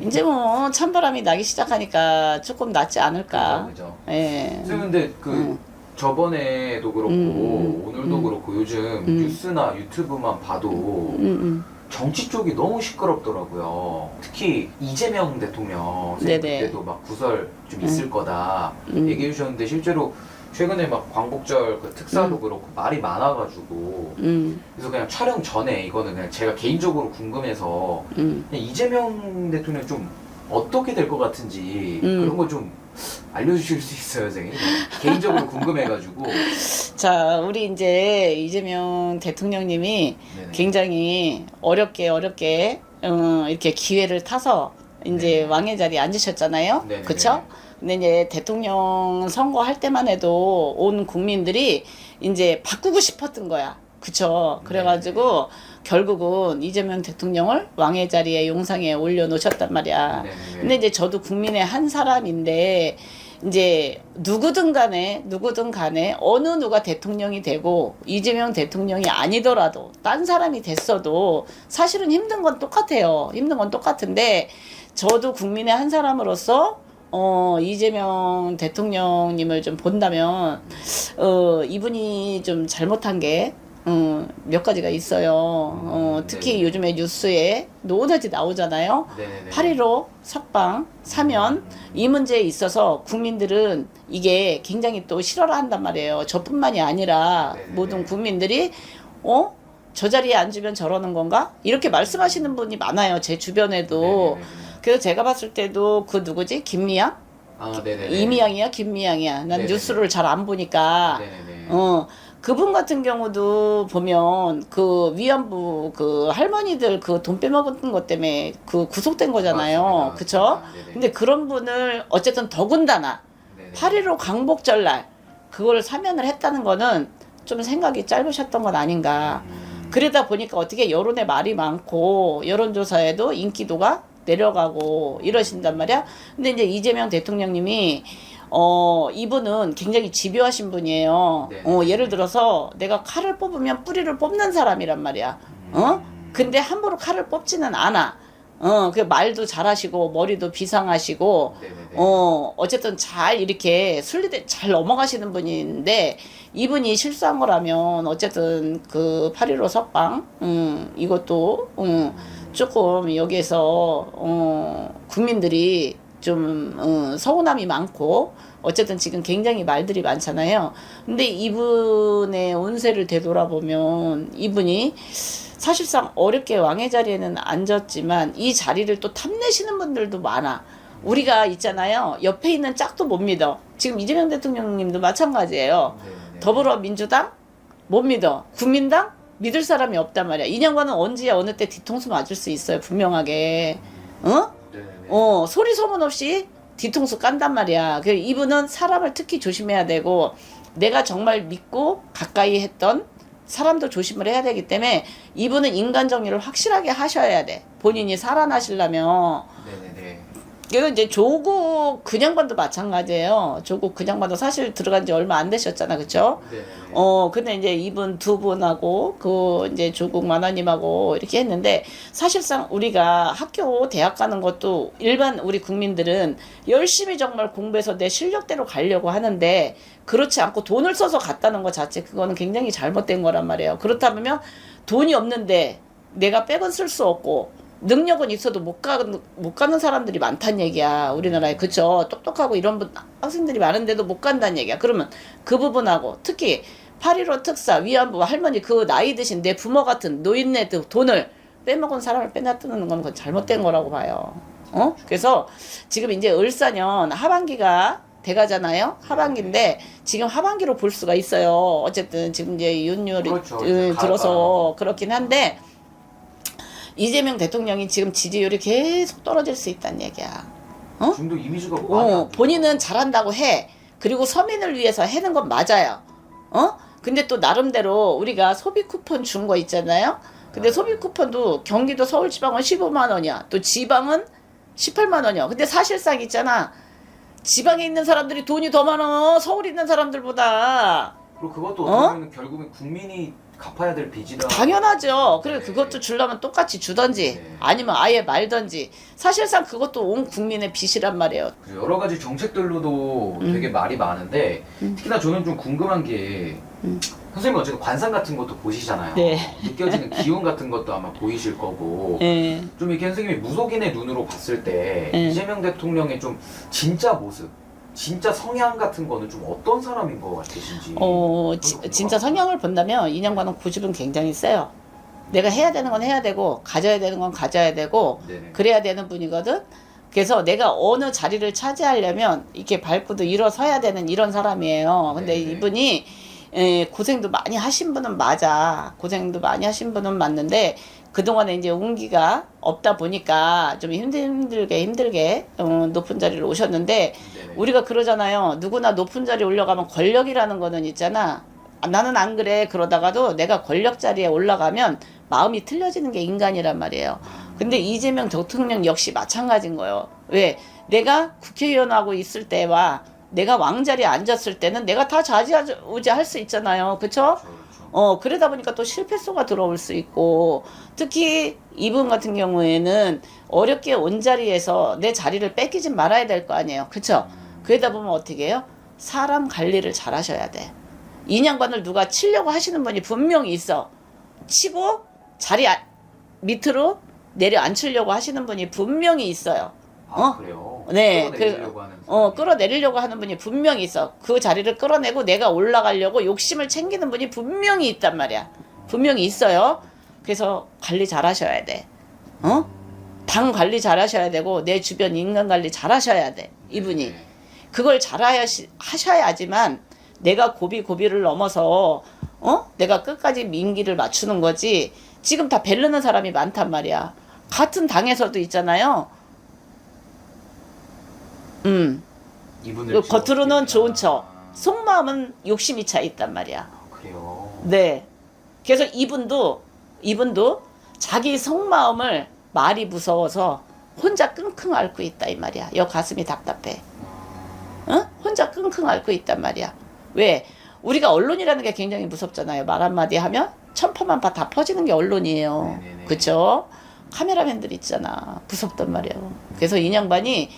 이제 뭐 찬바람이 나기 시작하니까 조금 낫지 않을까. 그죠. 예. 선생님 근데 저번에도 그렇고 오늘도 그렇고 요즘 뉴스나 유튜브만 봐도 정치 쪽이 너무 시끄럽더라고요. 특히 이재명 대통령 네네. 그때도 막 구설 좀 있을 거다 얘기해 주셨는데 실제로 최근에 막 광복절 그 특사도 그렇고 말이 많아가지고 그래서 그냥 촬영 전에 이거는 그냥 제가 개인적으로 궁금해서 그냥 이재명 대통령 좀 어떻게 될 것 같은지 그런 거 좀 알려주실 수 있어요, 선생님? 개인적으로 궁금해가지고. 자, 우리 이제 이재명 대통령님이 네네. 굉장히 어렵게 이렇게 기회를 타서 이제 네네. 왕의 자리에 앉으셨잖아요. 네네네. 그쵸? 근데 이제 대통령 선거할 때만 해도 온 국민들이 이제 바꾸고 싶었던 거야. 그쵸? 그래가지고 결국은 이재명 대통령을 왕의 자리에 용상에 올려놓으셨단 말이야. 네네. 근데 이제 저도 국민의 한 사람인데 이제 누구든 간에 어느 누가 대통령이 되고 이재명 대통령이 아니더라도 딴 사람이 됐어도 사실은 힘든 건 똑같아요. 힘든 건 똑같은데 저도 국민의 한 사람으로서 이재명 대통령님을 좀 본다면 이분이 좀 잘못한 게 몇 가지가 있어요. 특히 네네. 요즘에 뉴스에 노다지 나오잖아요. 네네네. 8.15 석방, 사면 이 문제에 있어서 국민들은 이게 굉장히 또 싫어라 한단 말이에요. 저뿐만이 아니라 네네네. 모든 국민들이 저 자리에 앉으면 저러는 건가? 이렇게 말씀하시는 분이 많아요. 제 주변에도. 네네네. 그래서 제가 봤을 때도 그 누구지? 김미양? 아, 네네네. 이미양이야? 김미양이야? 난 네네네. 뉴스를 잘 안 보니까. 네네네. 그분 같은 경우도 보면 그 위안부 그 할머니들 그 돈 빼먹은 것 때문에 그 구속된 거잖아요. 맞습니다. 그쵸? 맞습니다. 네네. 근데 그런 분을 어쨌든 더군다나 네네. 8.15 광복절 날 그걸 사면을 했다는 거는 좀 생각이 짧으셨던 건 아닌가. 그러다 보니까 어떻게 여론의 말이 많고 여론조사에도 인기도가 내려가고 이러신단 말이야. 근데 이제 이재명 대통령님이 이분은 굉장히 집요하신 분이에요. 네. 예를 들어서 내가 칼을 뽑으면 뿌리를 뽑는 사람이란 말이야. 근데 함부로 칼을 뽑지는 않아. 그 말도 잘하시고 머리도 비상하시고 네네네. 어쨌든 잘 이렇게 순리대 잘 넘어가시는 분인데 이분이 실수한 거라면 어쨌든 그 8.15 석방 이것도 조금 여기에서 국민들이 좀 서운함이 많고 어쨌든 지금 굉장히 말들이 많잖아요. 근데 이분의 운세를 되돌아보면 이분이 사실상 어렵게 왕의 자리에는 앉았지만 이 자리를 또 탐내시는 분들도 많아. 우리가 있잖아요. 옆에 있는 짝도 못 믿어. 지금 이재명 대통령님도 마찬가지예요. 네네네. 더불어민주당 못 믿어. 국민당 믿을 사람이 없단 말이야. 이 양반은 언제야 어느 때 뒤통수 맞을 수 있어요. 분명하게. 네네네. 소리 소문 없이 뒤통수 깐단 말이야. 그 이분은 사람을 특히 조심해야 되고 내가 정말 믿고 가까이 했던 사람도 조심을 해야 되기 때문에 이분은 인간 정리를 확실하게 하셔야 돼. 본인이 살아나시려면. 네네네. 그리고 이제 조국 그냥반도 마찬가지예요. 조국 그냥반도 사실 들어간 지 얼마 안 되셨잖아, 그쵸? 네네네. 근데 이제 이분 두 분하고 그 이제 조국 만화님하고 이렇게 했는데 사실상 우리가 학교 대학 가는 것도 일반 우리 국민들은 열심히 정말 공부해서 내 실력대로 가려고 하는데 그렇지 않고 돈을 써서 갔다는 것 자체 그거는 굉장히 잘못된 거란 말이에요. 그렇다면 돈이 없는데 내가 백은 쓸 수 없고 능력은 있어도 못 가는 사람들이 많다는 얘기야. 우리나라에. 그쵸? 똑똑하고 이런 학생들이 많은데도 못 간다는 얘기야. 그러면 그 부분하고 특히 8.15 특사, 위안부, 할머니 그 나이 드신 내 부모 같은 노인네 돈을 빼먹은 사람을 빼놨다는 건 그건 잘못된 거라고 봐요. 그래서 지금 이제 을사년 하반기가 돼가잖아요. 하반기인데 지금 하반기로 볼 수가 있어요. 어쨌든 지금 이제 윤율이 그렇죠. 들어서 그렇긴 한데 이재명 대통령이 지금 지지율이 계속 떨어질 수 있다는 얘기야. 지금도 이미지가 많이 안 본인은 잘한다고 해. 그리고 서민을 위해서 해는 건 맞아요. 근데 또 나름대로 우리가 소비 쿠폰 준 거 있잖아요. 근데 소비 쿠폰도 경기도 서울지방은 15만 원이야. 또 지방은 18만 원이야. 근데 사실상 있잖아. 지방에 있는 사람들이 돈이 더 많아. 서울에 있는 사람들보다. 그리고 그것도 어떻게 보면 결국엔 국민이 갚아야 될 빚이라. 당연하죠. 그리고 네. 그것도 주려면 똑같이 주던지 네. 아니면 아예 말던지. 사실상 그것도 온 국민의 빚이란 말이에요. 그리고 여러 가지 정책들로도 되게 말이 많은데 특히나 저는 좀 궁금한 게 선생님 어쨌든 관상 같은 것도 보시잖아요. 네. 느껴지는 기운 같은 것도 아마 보이실 거고 예. 좀 이렇게 선생님이 무속인의 눈으로 봤을 때 네. 이재명 대통령의 좀 진짜 모습, 진짜 성향 같은 거는 좀 어떤 사람인 것 같으신지. 진짜 성향을 본다면 이념과는 고집은 굉장히 세요. 내가 해야 되는 건 해야 되고 가져야 되는 건 가져야 되고 네네. 그래야 되는 분이거든. 그래서 내가 어느 자리를 차지하려면 이렇게 밟고도 일어서야 되는 이런 사람이에요. 근데 네네. 이분이 고생도 많이 하신 분은 맞아. 고생도 많이 하신 분은 맞는데 그동안에 이제 운기가 없다 보니까 좀 힘들게 높은 자리를 오셨는데 네네. 우리가 그러잖아요. 누구나 높은 자리에 올라가면 권력이라는 거는 있잖아. 나는 안 그래. 그러다가도 내가 권력 자리에 올라가면 마음이 틀려지는 게 인간이란 말이에요. 근데 이재명 대통령 역시 마찬가지인 거예요. 왜? 내가 국회의원하고 있을 때와 내가 왕자리에 앉았을 때는 내가 다 좌지우지할 수 있잖아요. 그쵸? 그렇죠. 그러다 보니까 또 실패수가 들어올 수 있고, 특히 이분 같은 경우에는 어렵게 온 자리에서 내 자리를 뺏기지 말아야 될 거 아니에요. 그쵸? 그러다 보면 어떻게 해요? 사람 관리를 잘 하셔야 돼. 인양반을 누가 치려고 하시는 분이 분명히 있어. 치고 자리 밑으로 내려앉히려고 하시는 분이 분명히 있어요. 아, 그래요? 네, 끌어내리려고 하는 사람이. 끌어내리려고 하는 분이 분명히 있어. 그 자리를 끌어내고 내가 올라가려고 욕심을 챙기는 분이 분명히 있단 말이야. 분명히 있어요. 그래서 관리 잘 하셔야 돼. 당 관리 잘 하셔야 되고, 내 주변 인간 관리 잘 하셔야 돼. 이분이. 네. 그걸 잘 하셔야지만, 내가 고비를 넘어서, 내가 끝까지 민기를 맞추는 거지. 지금 다 벨르는 사람이 많단 말이야. 같은 당에서도 있잖아요. 이분을 겉으로는 좋은 척, 아, 속마음은 욕심이 차 있단 말이야. 그래요. 네. 그래서 이분도 자기 속마음을 말이 무서워서 혼자 끙끙 앓고 있다 이 말이야. 여 가슴이 답답해. 혼자 끙끙 앓고 있단 말이야. 왜? 우리가 언론이라는 게 굉장히 무섭잖아요. 말 한마디 하면 천파만파 다 퍼지는 게 언론이에요. 네네네. 그쵸? 카메라맨들 있잖아. 무섭단 말이에요. 그래서 인양반이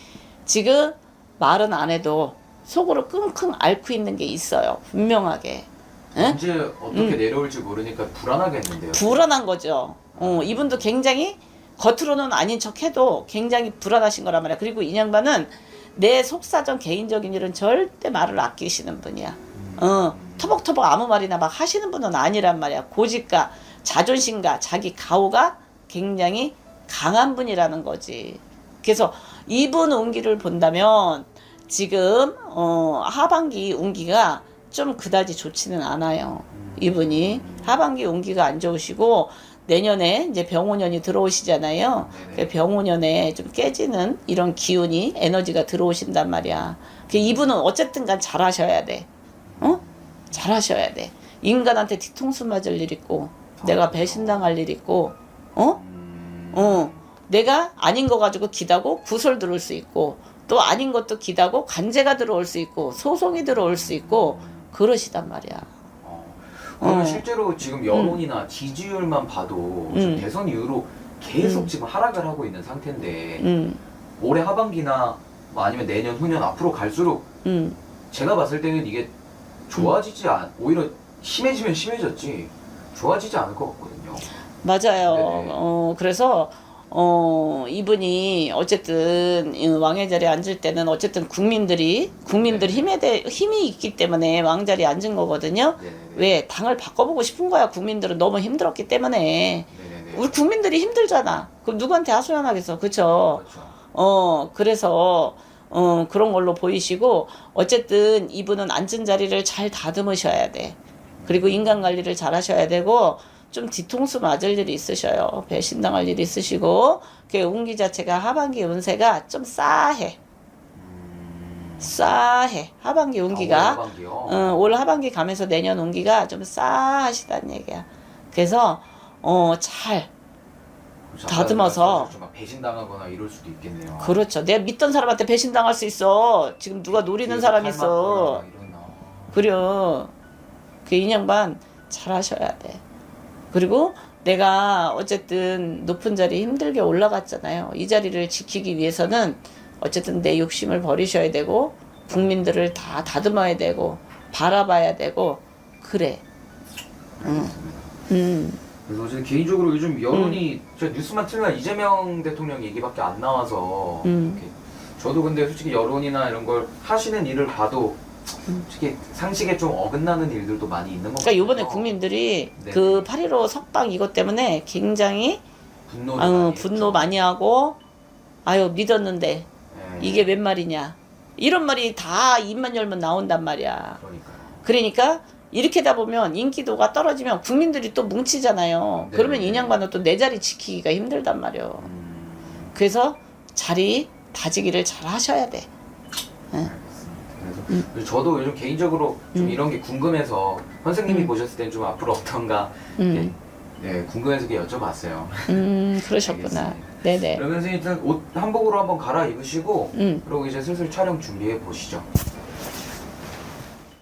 지금 말은 안 해도 속으로 끙끙 앓고 있는 게 있어요. 분명하게. 응? 언제 어떻게 내려올지 모르니까 불안하겠는데요. 불안한 거죠. 이분도 굉장히 겉으로는 아닌 척 해도 굉장히 불안하신 거란 말이야. 그리고 이 양반은 내 속사정 개인적인 일은 절대 말을 아끼시는 분이야. 터벅터벅 아무 말이나 막 하시는 분은 아니란 말이야. 고집과 자존심과 자기 가오가 굉장히 강한 분이라는 거지. 그래서 이분 운기를 본다면 지금 하반기 운기가 좀 그다지 좋지는 않아요. 이분이 하반기 운기가 안 좋으시고 내년에 이제 병오년이 들어오시잖아요. 그 병오년에 좀 깨지는 이런 기운이 에너지가 들어오신단 말이야. 이분은 어쨌든간 잘하셔야 돼. 잘하셔야 돼. 인간한테 뒤통수 맞을 일 있고 내가 배신당할 일 있고 내가 아닌 거 가지고 기다고 구설 들어올 수 있고 또 아닌 것도 기다고 관제가 들어올 수 있고 소송이 들어올 수 있고 그러시단 말이야. 그러면 실제로 지금 여론이나 지지율만 봐도 지금 대선 이후로 계속 지금 하락을 하고 있는 상태인데 올해 하반기나 뭐 아니면 내년 후년 앞으로 갈수록 제가 봤을 때는 이게 좋아지지 오히려 심해지면 심해졌지 좋아지지 않을 것 같거든요. 맞아요. 네네. 그래서 이분이 어쨌든 왕의 자리에 앉을 때는 어쨌든 국민들이 힘이 있기 때문에 왕자리에 앉은 거거든요. 네네네. 왜? 당을 바꿔보고 싶은 거야. 국민들은 너무 힘들었기 때문에. 네네네. 우리 국민들이 힘들잖아. 그럼 누구한테 하소연하겠어. 그쵸? 그렇죠. 그래서 그런 걸로 보이시고 어쨌든 이분은 앉은 자리를 잘 다듬으셔야 돼. 그리고 인간 관리를 잘 하셔야 되고 좀 뒤통수 맞을 일이 있으셔요. 배신당할 일이 있으시고 그 운기 자체가 하반기 운세가 좀 싸해. 하반기 운기가 하반기요? 올 하반기 가면서 내년 운기가 좀 싸하시다는 얘기야. 그래서 잘 다듬어서 좀 배신당하거나 이럴 수도 있겠네요. 그렇죠. 내가 믿던 사람한테 배신당할 수 있어. 지금 누가 노리는 사람이 있어. 그래요. 그 인양반 잘 하셔야 돼. 그리고 내가 어쨌든 높은 자리에 힘들게 올라갔잖아요. 이 자리를 지키기 위해서는 어쨌든 내 욕심을 버리셔야 되고 국민들을 다 다듬어야 되고 바라봐야 되고 그래. 그래서 저는 개인적으로 요즘 여론이 저 뉴스만 틀면 이재명 대통령 얘기밖에 안 나와서 이렇게 저도 근데 솔직히 여론이나 이런 걸 하시는 일을 봐도 솔직히 상식에 좀 어긋나는 일들도 많이 있는 것 같아요. 그러니까 이번에 국민들이 네. 그 8.15 석방 이것 때문에 굉장히 분노를 분노 많이 하고 아유 믿었는데 네. 이게 웬 말이냐 이런 말이 다 입만 열면 나온단 말이야. 그러니까요. 그러니까 이렇게 하다 보면 인기도가 떨어지면 국민들이 또 뭉치잖아요. 네. 그러면 인양반은 또 내 자리 지키기가 힘들단 말이에요. 그래서 자리 다지기를 잘 하셔야 돼. 그래서 저도 요즘 개인적으로 좀 이런 게 궁금해서 선생님이 보셨을 땐 좀 앞으로 어떤가 이렇게, 네, 궁금해서 이렇게 여쭤봤어요. 그러셨구나. 알겠습니다. 네네. 그러면 선생님 일단 옷 한복으로 한번 갈아입으시고 음. 그리고 이제 슬슬 촬영 준비해 보시죠.